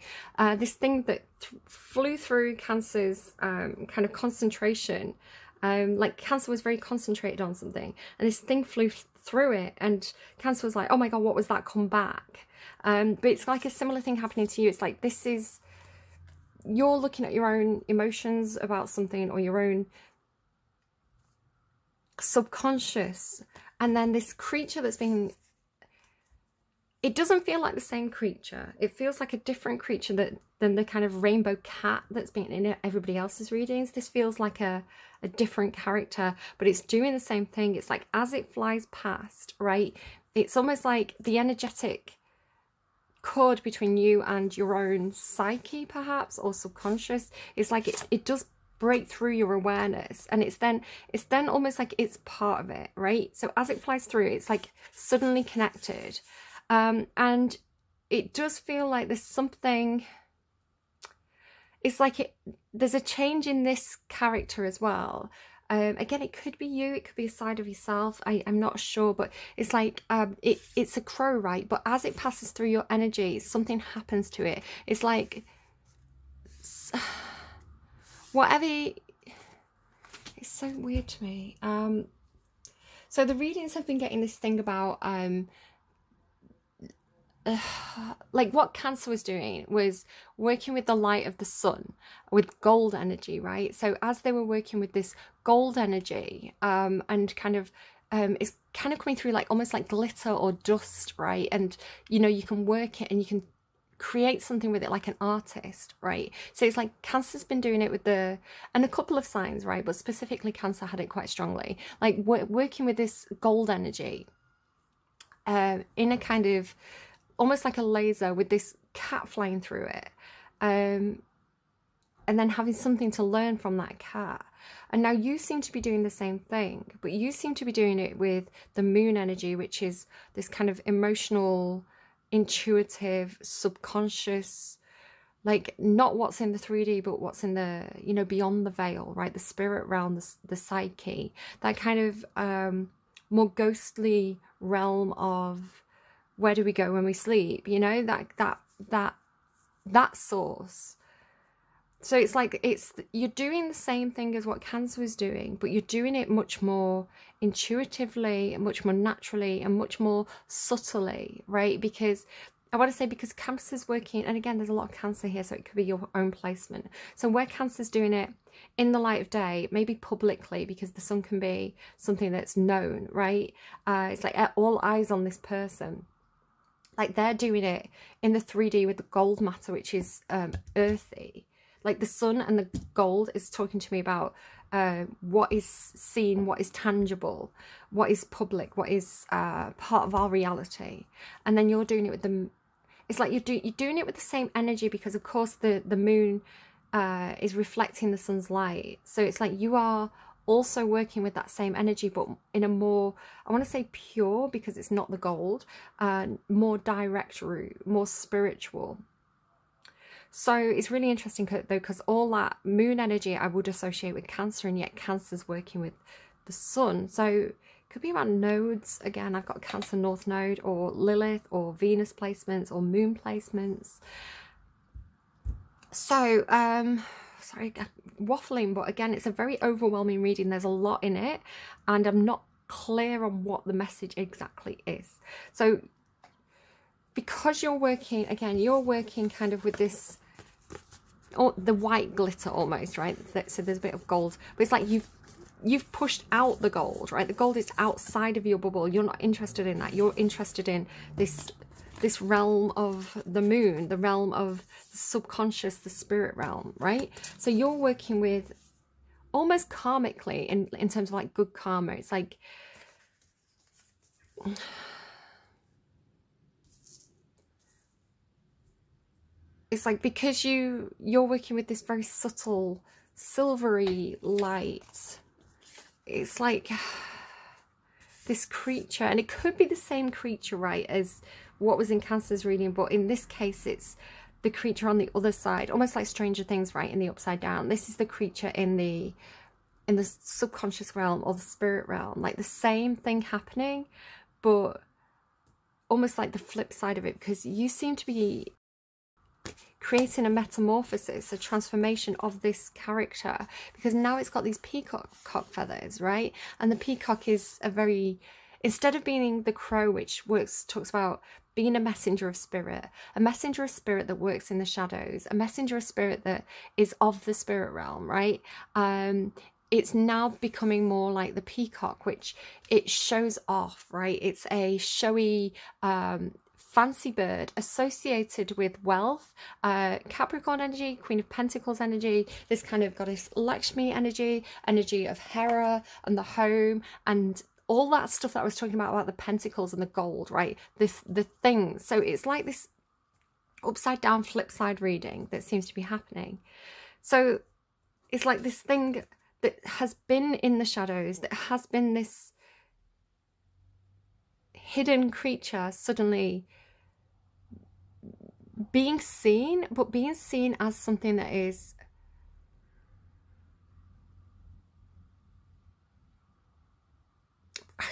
this thing that flew through Cancer's kind of concentration, like Cancer was very concentrated on something, and this thing flew through it, and Cancer was like, oh my god, what was that, come back. But it's like a similar thing happening to you. It's like this is, you're looking at your own emotions about something, or your own subconscious, and then this creature that's being, it doesn't feel like the same creature. It feels like a different creature than the kind of rainbow cat that's been in everybody else's readings. This feels like a different character, but it's doing the same thing. It's like as it flies past, right? It's almost like the energetic cord between you and your own psyche, perhaps, or subconscious. It's like it does break through your awareness, and it's then almost like it's part of it, right? So as it flies through, it's like suddenly connected, and it does feel like there's something, it's like there's a change in this character as well. Again, it could be you, it could be a side of yourself, I'm not sure, but it's like it's a crow, right? But as it passes through your energy, something happens to it. It's like whatever, it's so weird to me. So the readings have been getting this thing about like what Cancer was doing was working with the light of the sun, with gold energy, right? So as they were working with this gold energy, and kind of it's kind of coming through like almost like glitter or dust, right? And you know, you can work it and you can create something with it like an artist, right? So it's like Cancer's been doing it with and a couple of signs, right? But specifically Cancer had it quite strongly, like working with this gold energy in a kind of almost like a laser, with this cat flying through it, and then having something to learn from that cat. And now you seem to be doing the same thing, but you seem to be doing it with the moon energy, which is this kind of emotional, intuitive, subconscious, like not what's in the 3D, but what's in the, you know, beyond the veil, right? The spirit realm, the psyche, that kind of more ghostly realm of where do we go when we sleep, you know, that source. So it's like you're doing the same thing as what Cancer was doing, but you're doing it much more intuitively, much more naturally, and much more subtly, right? Because I want to say, because Cancer's working, and again, there's a lot of Cancer here, so it could be your own placement. So where Cancer's doing it in the light of day, maybe publicly, because the sun can be something that's known, right? It's like all eyes on this person. Like they're doing it in the 3D with the gold matter, which is earthy. Like the sun and the gold is talking to me about what is seen, what is tangible, what is public, what is part of our reality. And then you're doing it with the, it's like you're doing it with the same energy, because of course the moon is reflecting the sun's light. So it's like you are also working with that same energy, but in a more, I want to say pure, because it's not the gold, more direct route, more spiritual. So it's really interesting though, because all that moon energy I would associate with Cancer, and yet Cancer's working with the sun. So it could be about nodes. Again, I've got Cancer North Node, or Lilith, or Venus placements, or moon placements. So sorry, waffling, but again, it's a very overwhelming reading. There's a lot in it, and I'm not clear on what the message exactly is. So because you're working, again, you're working kind of with this, or the white glitter almost, right? So there's a bit of gold, but it's like you've pushed out the gold, right? The gold is outside of your bubble. You're not interested in that. You're interested in this realm of the moon, the realm of the subconscious, the spirit realm, right? So you're working with almost karmically in terms of like good karma. It's like because you're working with this very subtle silvery light, it's like this creature, and it could be the same creature, right, as what was in Cancer's reading, but in this case it's the creature on the other side, almost like Stranger Things, right, in the upside down. This is the creature in the subconscious realm or the spirit realm, like the same thing happening, but almost like the flip side of it, because you seem to be creating a metamorphosis, a transformation of this character, because now it's got these peacock feathers, right? And the peacock is a very, instead of being the crow, which talks about being a messenger of spirit that works in the shadows, a messenger of spirit that is of the spirit realm, right? It's now becoming more like the peacock, which it shows off, right? It's a showy, fancy bird associated with wealth, Capricorn energy, Queen of Pentacles energy, this kind of goddess Lakshmi energy of Hera and the home, and all that stuff that I was talking about the pentacles and the gold, right? The things. So it's like this upside down flip side reading that seems to be happening. So it's like this thing that has been in the shadows, that has been this hidden creature suddenly being seen, but being seen as something that is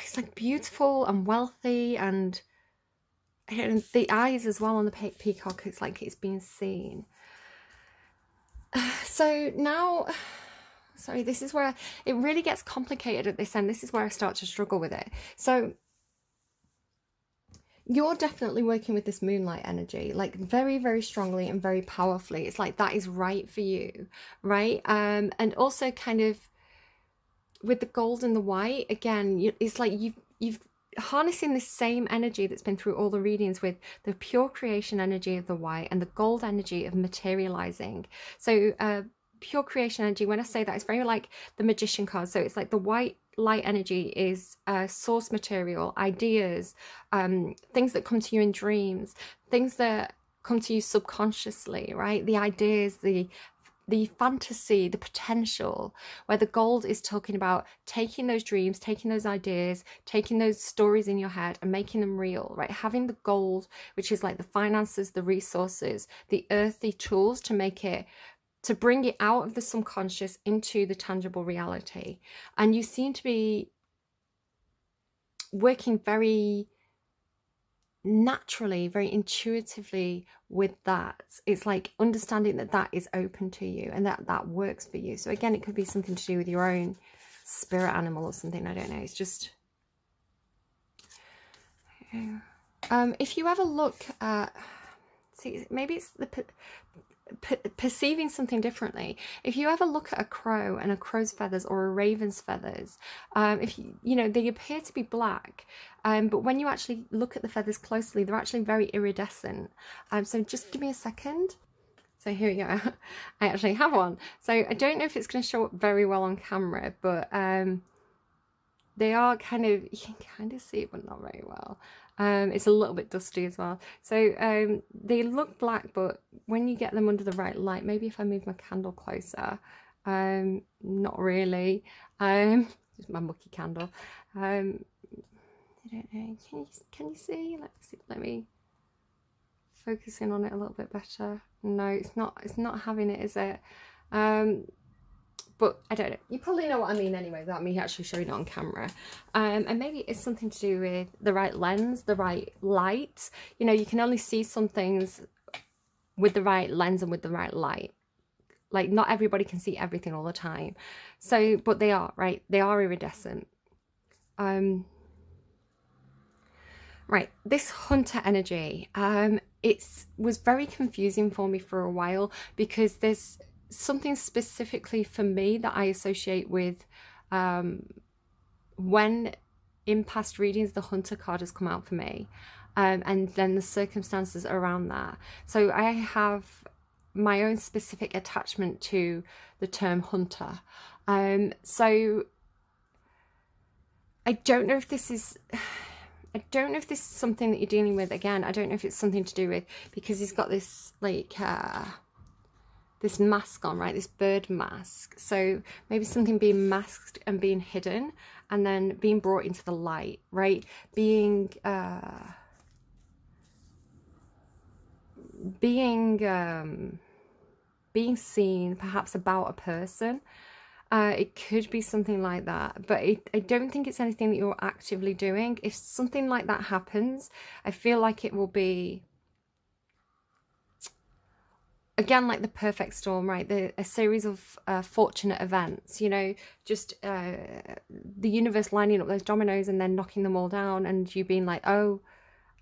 it's like beautiful and wealthy, and the eyes as well on the peacock, it's like it's being seen. So now, sorry, this is where it really gets complicated at this end. This is where I start to struggle with it. So you're definitely working with this moonlight energy, like very, very strongly and very powerfully. It's like that is right for you, right? And also kind of with the gold and the white, again, it's like you've harnessing this same energy that's been through all the readings, with the pure creation energy of the white and the gold energy of materializing. So pure creation energy, when I say that, it's very like the Magician card. So it's like the white light energy is source material, ideas, things that come to you in dreams, things that come to you subconsciously, right? The ideas, the fantasy, the potential, where the gold is talking about taking those dreams, taking those ideas, taking those stories in your head and making them real, right? Having the gold, which is like the finances, the resources, the earthy tools to make it, to bring it out of the subconscious into the tangible reality. And you seem to be working very naturally, very intuitively with that. It's like understanding that that is open to you and that works for you. So again, it could be something to do with your own spirit animal or something. I don't know. It's just if you ever look at, see, maybe it's the perceiving something differently. If you ever look at a crow and a crow's feathers or a raven's feathers, if you know, they appear to be black, but when you actually look at the feathers closely, they're actually very iridescent. So just give me a second. So here we go. I actually have one. So I don't know if it's going to show up very well on camera, but they are kind of, you can kind of see it, but not very well. It's a little bit dusty as well. So they look black, but when you get them under the right light, maybe if I move my candle closer, not really. Just my mucky candle. I don't know. Can you see? Let's see. Let me focus in on it a little bit better. No, it's not. It's not having it, is it? But I don't know. You probably know what I mean anyway, without me actually showing it on camera. And maybe it's something to do with the right lens, the right light. You know, you can only see some things with the right lens and with the right light. Like, not everybody can see everything all the time. So, but they are, right? They are iridescent. Right, this hunter energy, it was very confusing for me for a while, because there's something specifically for me that I associate with when in past readings the hunter card has come out for me, and then the circumstances around that. So I have my own specific attachment to the term hunter. So I don't know if this is... I don't know if this is something that you're dealing with. Again, I don't know if it's something to do with, because he's got this like this mask on, right? This bird mask. So maybe something being masked and being hidden, and then being brought into the light, right? Being seen, perhaps about a person. It could be something like that, but I don't think it's anything that you're actively doing. If something like that happens, I feel like it will be, again, like the perfect storm, right? A series of fortunate events, you know, just the universe lining up those dominoes and then knocking them all down, and you being like, oh,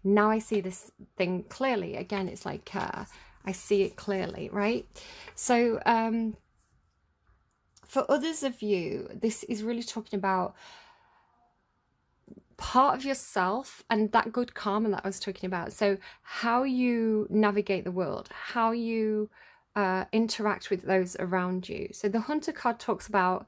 now I see this thing clearly. Again, it's like I see it clearly, right? So for others of you, this is really talking about part of yourself and that good karma that I was talking about. So how you navigate the world, how you interact with those around you. So the hunter card talks about,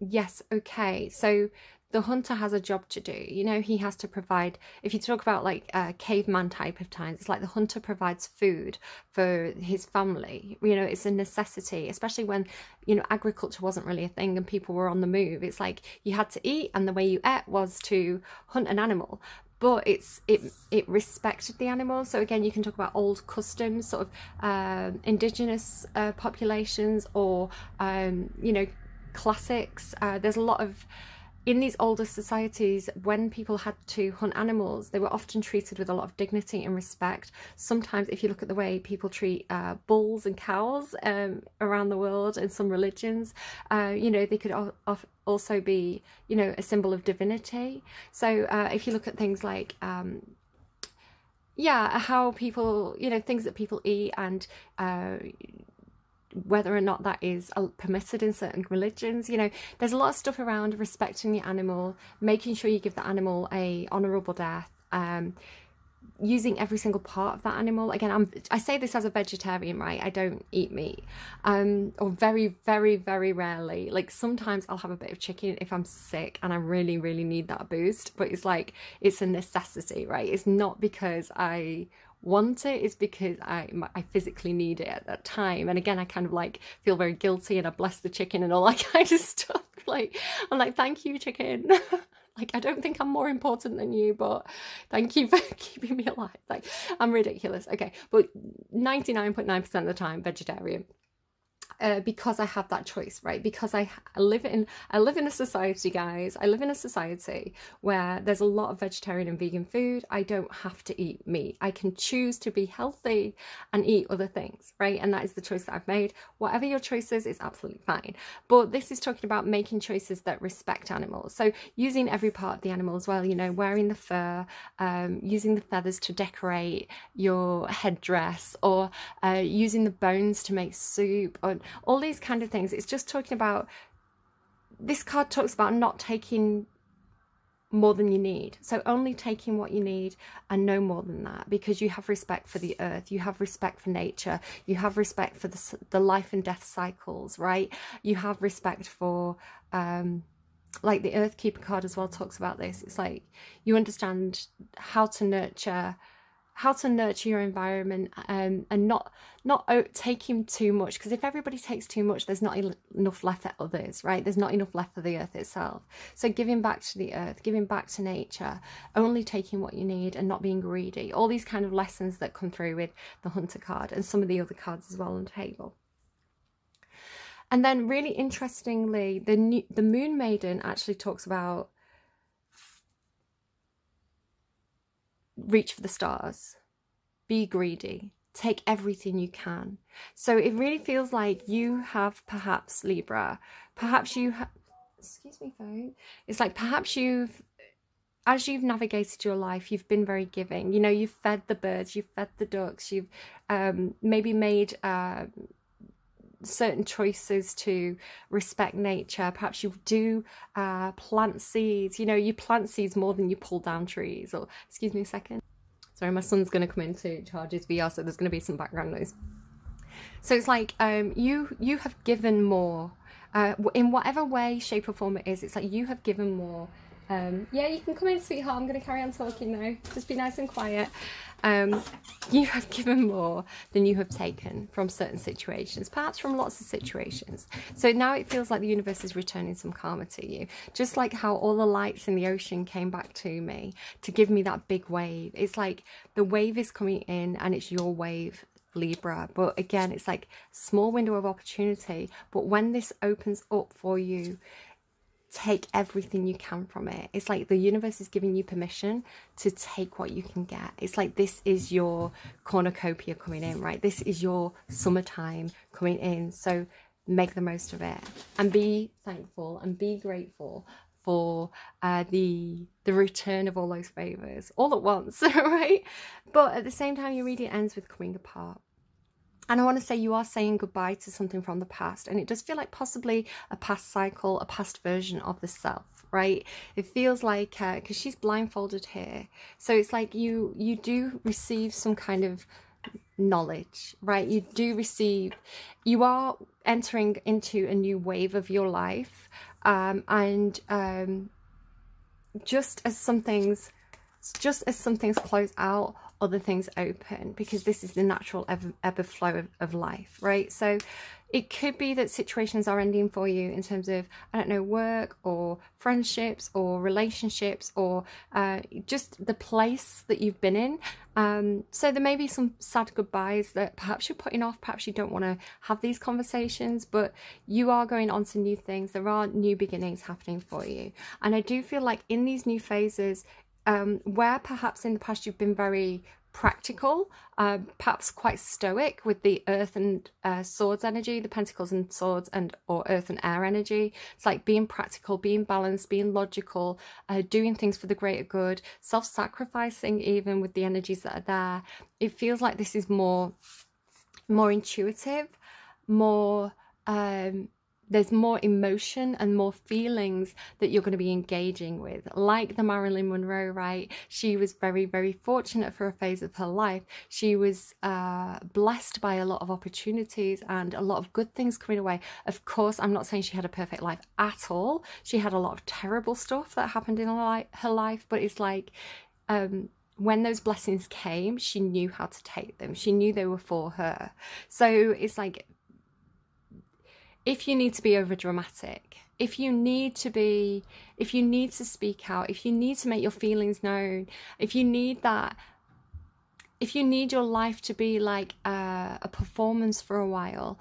yes, okay, so the hunter has a job to do. You know, he has to provide, if you talk about like caveman type of times, it's like the hunter provides food for his family. You know, it's a necessity, especially when, you know, agriculture wasn't really a thing and people were on the move. It's like you had to eat, and the way you ate was to hunt an animal. But it respected the animals. So again, you can talk about old customs, sort of indigenous populations, or you know, classics. There's a lot of, in these older societies, when people had to hunt animals, they were often treated with a lot of dignity and respect. Sometimes, if you look at the way people treat bulls and cows around the world in some religions, you know, they could also be, you know, a symbol of divinity. So if you look at things like, yeah, how people, you know, things that people eat, and whether or not that is permitted in certain religions, you know, there's a lot of stuff around respecting the animal, making sure you give the animal a honourable death, using every single part of that animal. Again, I say this as a vegetarian, right? I don't eat meat, or very, very, very rarely. Like sometimes I'll have a bit of chicken if I'm sick and I really, really need that boost, but it's like, it's a necessity, right? It's not because I want it, is because I physically need it at that time. And again, I kind of like feel very guilty, and I bless the chicken and all that kind of stuff. Like, I'm like, thank you, chicken. Like, I don't think I'm more important than you, but thank you for keeping me alive. Like, I'm ridiculous. Okay, but 99.9% of the time, vegetarian. Because I have that choice, right? Because I live in a society, guys. I live in a society where there's a lot of vegetarian and vegan food. I don't have to eat meat. I can choose to be healthy and eat other things, right? And that is the choice that I've made. Whatever your choice is absolutely fine. But this is talking about making choices that respect animals. So using every part of the animal as well, you know, wearing the fur, using the feathers to decorate your headdress, or using the bones to make soup, or all these kind of things. It's just talking about, this card talks about not taking more than you need. So only taking what you need and no more than that, because you have respect for the earth, you have respect for nature, you have respect for the life and death cycles, right? You have respect for like the Earth Keeper card as well talks about this. It's like you understand how to nurture your environment, and not taking too much, because if everybody takes too much, there's not enough left for others, right? There's not enough left for the earth itself. So giving back to the earth, giving back to nature, only taking what you need and not being greedy. All these kind of lessons that come through with the Hunter card and some of the other cards as well on the table. And then really interestingly, the Moon Maiden actually talks about reach for the stars, be greedy, take everything you can. So it really feels like you have, perhaps Libra, perhaps you have, excuse me phone, it's like perhaps you've as you've navigated your life, you've been very giving. You know, you've fed the birds, you've fed the ducks, you've maybe made certain choices to respect nature. Perhaps you do plant seeds. You know, you plant seeds more than you pull down trees. Or, excuse me a second. Sorry, my son's going to come in to charge his VR, so there's going to be some background noise. So it's like you have given more in whatever way, shape or form it is. It's like you have given more. Yeah, you can come in, sweetheart. I'm going to carry on talking now. Just be nice and quiet. You have given more than you have taken from certain situations, perhaps from lots of situations. So now it feels like the universe is returning some karma to you. Just like how all the lights in the ocean came back to me to give me that big wave. It's like the wave is coming in and it's your wave, Libra. But again, it's like small window of opportunity. But when this opens up for you, take everything you can from it. It's like the universe is giving you permission to take what you can get. It's like this is your cornucopia coming in, right? This is your summertime coming in. So make the most of it and be thankful and be grateful for the return of all those favors all at once, right? But at the same time, your reading ends with coming apart. And I want to say you are saying goodbye to something from the past. And it does feel like possibly a past cycle, a past version of the self, right? It feels like, because she's blindfolded here. So it's like you do receive some kind of knowledge, right? You do receive, you are entering into a new wave of your life. Just as some things close out, other things open, because this is the natural ebb and flow of life, right? So it could be that situations are ending for you in terms of, I don't know, work or friendships or relationships or just the place that you've been in. So there may be some sad goodbyes that perhaps you're putting off, perhaps you don't want to have these conversations, but you are going on to new things. There are new beginnings happening for you. And I do feel like in these new phases, where perhaps in the past you've been very practical, perhaps quite stoic with the earth and swords energy, the pentacles and swords, and or earth and air energy. It's like being practical, being balanced, being logical, doing things for the greater good, self-sacrificing even with the energies that are there. It feels like this is more intuitive, more there's more emotion and more feelings that you're going to be engaging with. Like the Marilyn Monroe, right? She was very, very fortunate for a phase of her life. She was blessed by a lot of opportunities and a lot of good things coming away. Of course, I'm not saying she had a perfect life at all. She had a lot of terrible stuff that happened in her life, but it's like when those blessings came, she knew how to take them. She knew they were for her. So it's like, if you need to be over dramatic, if you need to speak out, if you need to make your feelings known, if you need your life to be like a performance for a while,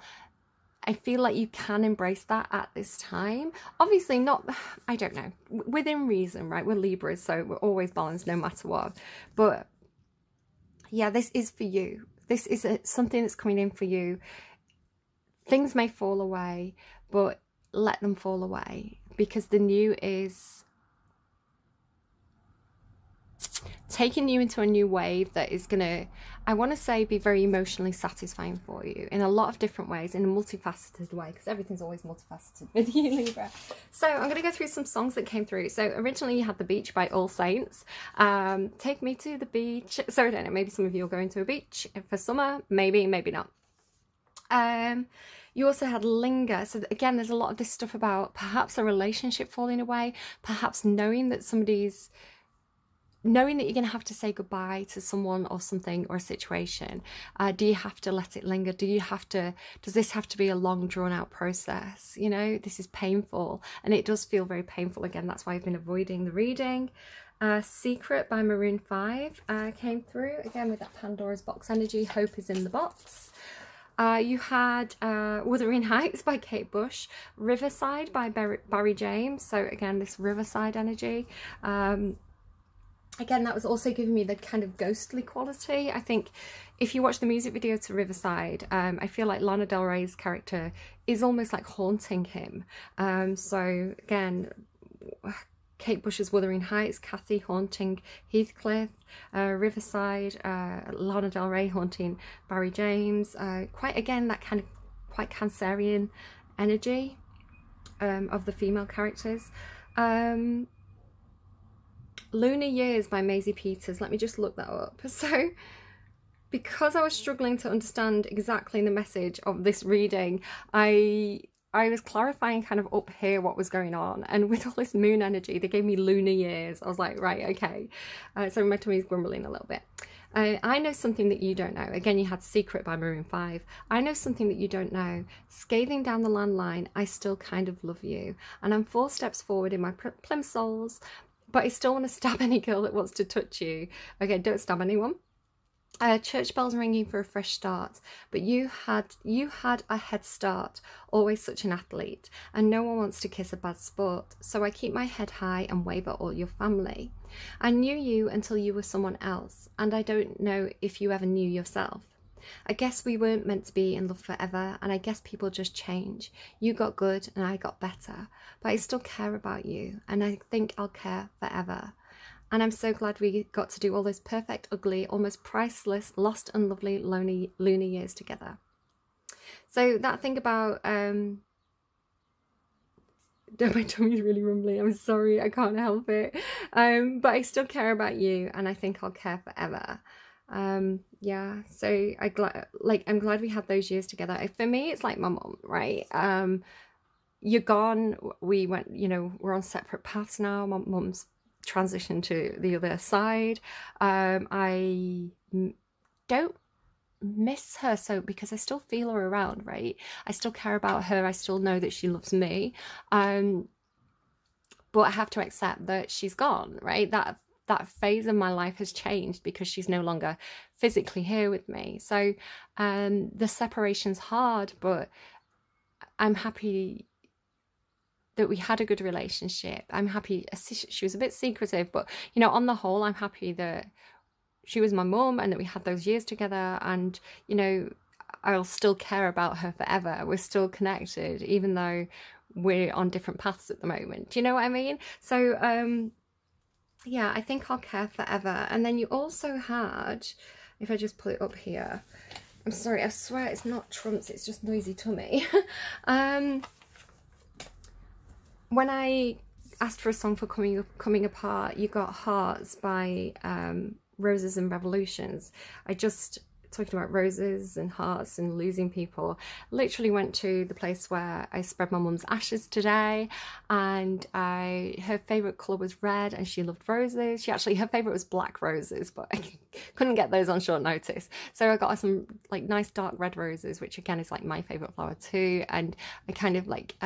I feel like you can embrace that at this time. Obviously not, I don't know, within reason, right? We're Libras, so we're always balanced no matter what. But yeah, this is for you. This is something that's coming in for you. Things may fall away, but let them fall away, because the new is taking you into a new wave that is going to, I want to say, be very emotionally satisfying for you in a lot of different ways, in a multifaceted way, because everything's always multifaceted with you, Libra. So I'm going to go through some songs that came through. So originally you had The Beach by All Saints. Take Me to the Beach. So I don't know, maybe some of you are going to a beach for summer, maybe not. You also had Linger. So again, there's a lot of this stuff about perhaps a relationship falling away, perhaps knowing that you're going to have to say goodbye to someone or something or a situation. Do you have to let it linger? Does this have to be a long drawn out process? You know, this is painful, and it does feel very painful. Again, that's why I've been avoiding the reading. Secret by Maroon 5 came through, again with that Pandora's box energy. Hope is in the box. You had Wuthering Heights by Kate Bush, Riverside by Barrie James. So again, this Riverside energy. Again, that was also giving me the kind of ghostly quality. I think if you watch the music video to Riverside, I feel like Lana Del Rey's character is almost like haunting him. So again, Kate Bush's Wuthering Heights, Kathy haunting Heathcliff, Riverside, Lana Del Rey haunting Barrie James. Quite again that kind of quite Cancerian energy of the female characters. Lunar Years by Maisie Peters. Let me just look that up. So because I was struggling to understand exactly the message of this reading, I was clarifying kind of up here what was going on, and with all this moon energy they gave me lunar years. I was like, right, okay. So my tummy's grumbling a little bit. I know something that you don't know. Again, you had Secret by Maroon 5. I know something that you don't know. Scathing down the landline, I still kind of love you, and I'm 4 steps forward in my plimsolls, but I still want to stab any girl that wants to touch you. Okay, don't stab anyone. Church bells ringing for a fresh start, but you had a head start, always such an athlete, and no one wants to kiss a bad sport, so I keep my head high and wave at all your family. I knew you until you were someone else, and I don't know if you ever knew yourself. I guess we weren't meant to be in love forever, and I guess people just change. You got good and I got better, but I still care about you, and I think I'll care forever. And I'm so glad we got to do all those perfect, ugly, almost priceless, lost and lovely lunar years together. So that thing about, my tummy's really rumbly, I'm sorry, I can't help it. But I still care about you, and I think I'll care forever. Yeah, so I'm glad we had those years together. For me, it's like my mum, right? You're gone, we went, you know, we're on separate paths now. My mum's transition to the other side. I don't miss her so, because I still feel her around, right? I still care about her. I still know that she loves me. But I have to accept that she's gone, right? That phase of my life has changed because she's no longer physically here with me. So the separation's hard, but I'm happy that we had a good relationship. I'm happy. She was a bit secretive, but you know, on the whole, I'm happy that she was my mum and that we had those years together, and you know, I'll still care about her forever. We're still connected, even though we're on different paths at the moment. Do you know what I mean? So yeah, I think I'll care forever. And then you also had, if I just put it up here, I'm sorry, I swear it's not trumps, it's just noisy tummy. When I asked for a song for coming apart, you got Hearts by Roses and Revolutions. I just, talking about roses and hearts and losing people, literally went to the place where I spread my mum's ashes today, and her favourite colour was red, and she loved roses. Her favourite was black roses, but I couldn't get those on short notice. So I got her some like nice dark red roses, which again is like my favourite flower too, and I kind of like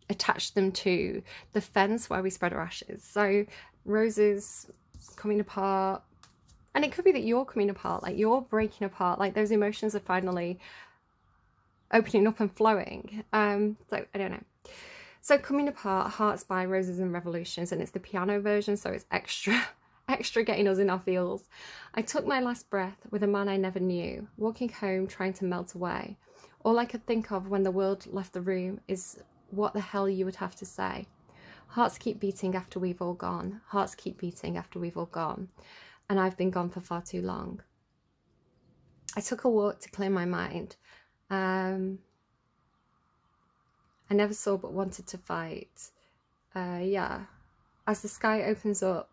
attached them to the fence where we spread our ashes. So roses coming apart, and it could be that you're coming apart, like you're breaking apart, like those emotions are finally opening up and flowing. So I don't know. So coming apart, Hearts by Roses and Revolutions, and it's the piano version, so it's extra getting us in our feels. I took my last breath with a man I never knew, walking home trying to melt away. All I could think of when the world left the room is what the hell you would have to say. Hearts keep beating after we've all gone. Hearts keep beating after we've all gone. And I've been gone for far too long. I took a walk to clear my mind. I never saw but wanted to fight. Yeah. As the sky opens up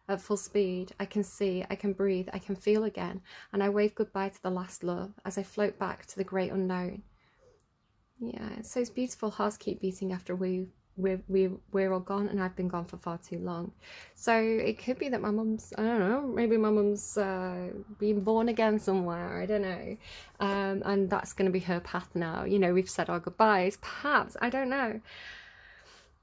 at full speed, I can see, I can breathe, I can feel again. And I wave goodbye to the last love as I float back to the great unknown. Yeah, so it's beautiful. Hearts keep beating after we're all gone, and I've been gone for far too long. So it could be that my mum's, I don't know, maybe my mum's being born again somewhere, I don't know. And that's going to be her path now. You know, we've said our goodbyes, perhaps, I don't know.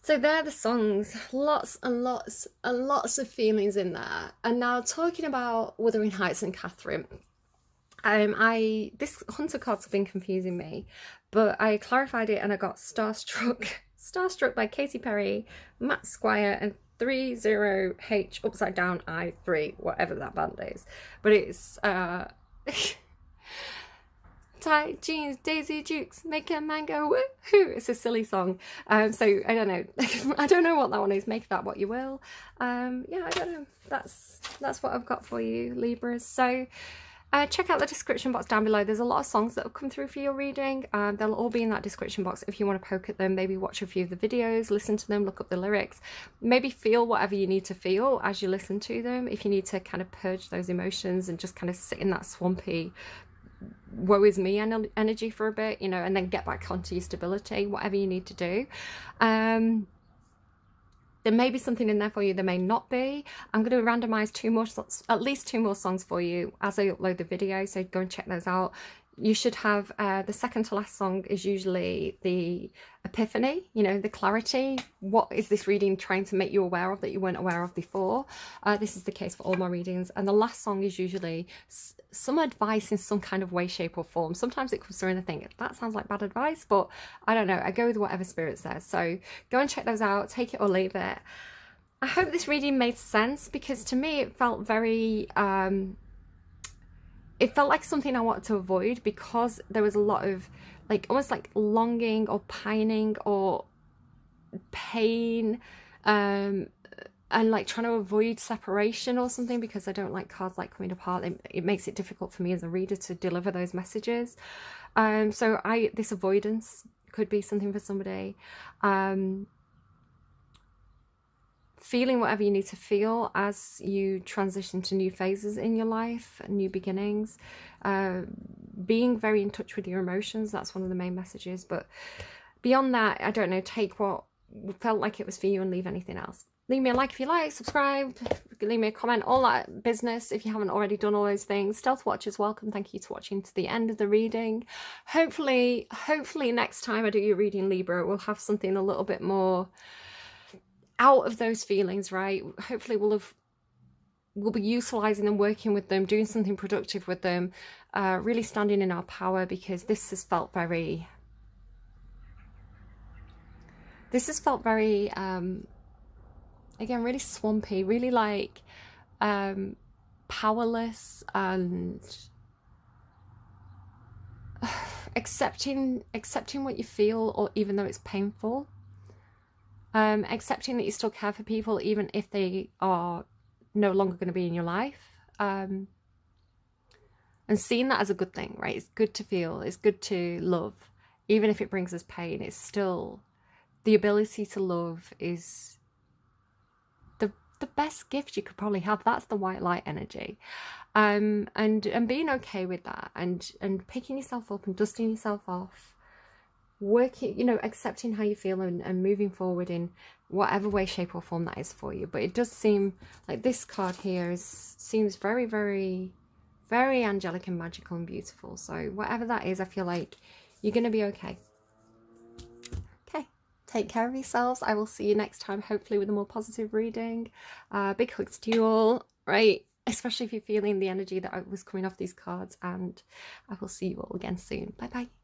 So they're the songs, lots and lots and lots of feelings in there. And now talking about Wuthering Heights and Catherine, this Hunter cards have been confusing me, but I clarified it and I got Starstruck by Katy Perry, Matt Squire, and 30H upside down I3, whatever that band is. But it's tight jeans, Daisy Dukes, make a man go woohoo. It's a silly song. So I don't know. I don't know what that one is. Make that what you will. Yeah, I don't know. That's what I've got for you, Libras. So check out the description box down below. There's a lot of songs that will come through for your reading. They'll all be in that description box if you want to poke at them, maybe watch a few of the videos, listen to them, look up the lyrics, maybe feel whatever you need to feel as you listen to them. If you need to kind of purge those emotions and just kind of sit in that swampy woe is me energy for a bit, you know, and then get back onto your stability, whatever you need to do. There may be something in there for you, there may not be. I'm going to randomize at least two more songs for you as I upload the video, so go and check those out. You should have the second to last song is usually the epiphany, you know, the clarity. What is this reading trying to make you aware of that you weren't aware of before? This is the case for all my readings. And the last song is usually some advice in some kind of way, shape or form. Sometimes it comes through and I think, that sounds like bad advice, but I don't know. I go with whatever spirit says. So go and check those out, take it or leave it. I hope this reading made sense, because to me it felt very... it felt like something I wanted to avoid, because there was a lot of like almost like longing or pining or pain, and like trying to avoid separation or something, because I don't like cards like coming apart. It makes it difficult for me as a reader to deliver those messages. So this avoidance could be something for somebody. Feeling whatever you need to feel as you transition to new phases in your life, new beginnings, being very in touch with your emotions. That's one of the main messages. But beyond that, I don't know, take what felt like it was for you and leave anything else. Leave me a like if you like, subscribe, leave me a comment, all that business if you haven't already done all those things. Stealth watchers, welcome. Thank you to watching to the end of the reading. Hopefully next time I do your reading, Libra, we'll have something a little bit more out of those feelings, right? Hopefully we'll be utilizing them, working with them, doing something productive with them, really standing in our power, because this has felt very again, really swampy, really like powerless, and accepting what you feel, or even though it's painful. Accepting that you still care for people even if they are no longer going to be in your life, and seeing that as a good thing, right? It's good to feel, it's good to love, even if it brings us pain. It's still, the ability to love is the best gift you could probably have. That's the white light energy, and being okay with that, and picking yourself up and dusting yourself off, working, you know, accepting how you feel, and moving forward in whatever way, shape or form that is for you. But it does seem like this card here seems very, very, very angelic and magical and beautiful. So whatever that is, I feel like you're going to be okay. Okay, take care of yourselves. I will see you next time, hopefully with a more positive reading. Big hugs to you all, right? Especially if you're feeling the energy that was coming off these cards, and I will see you all again soon. Bye bye.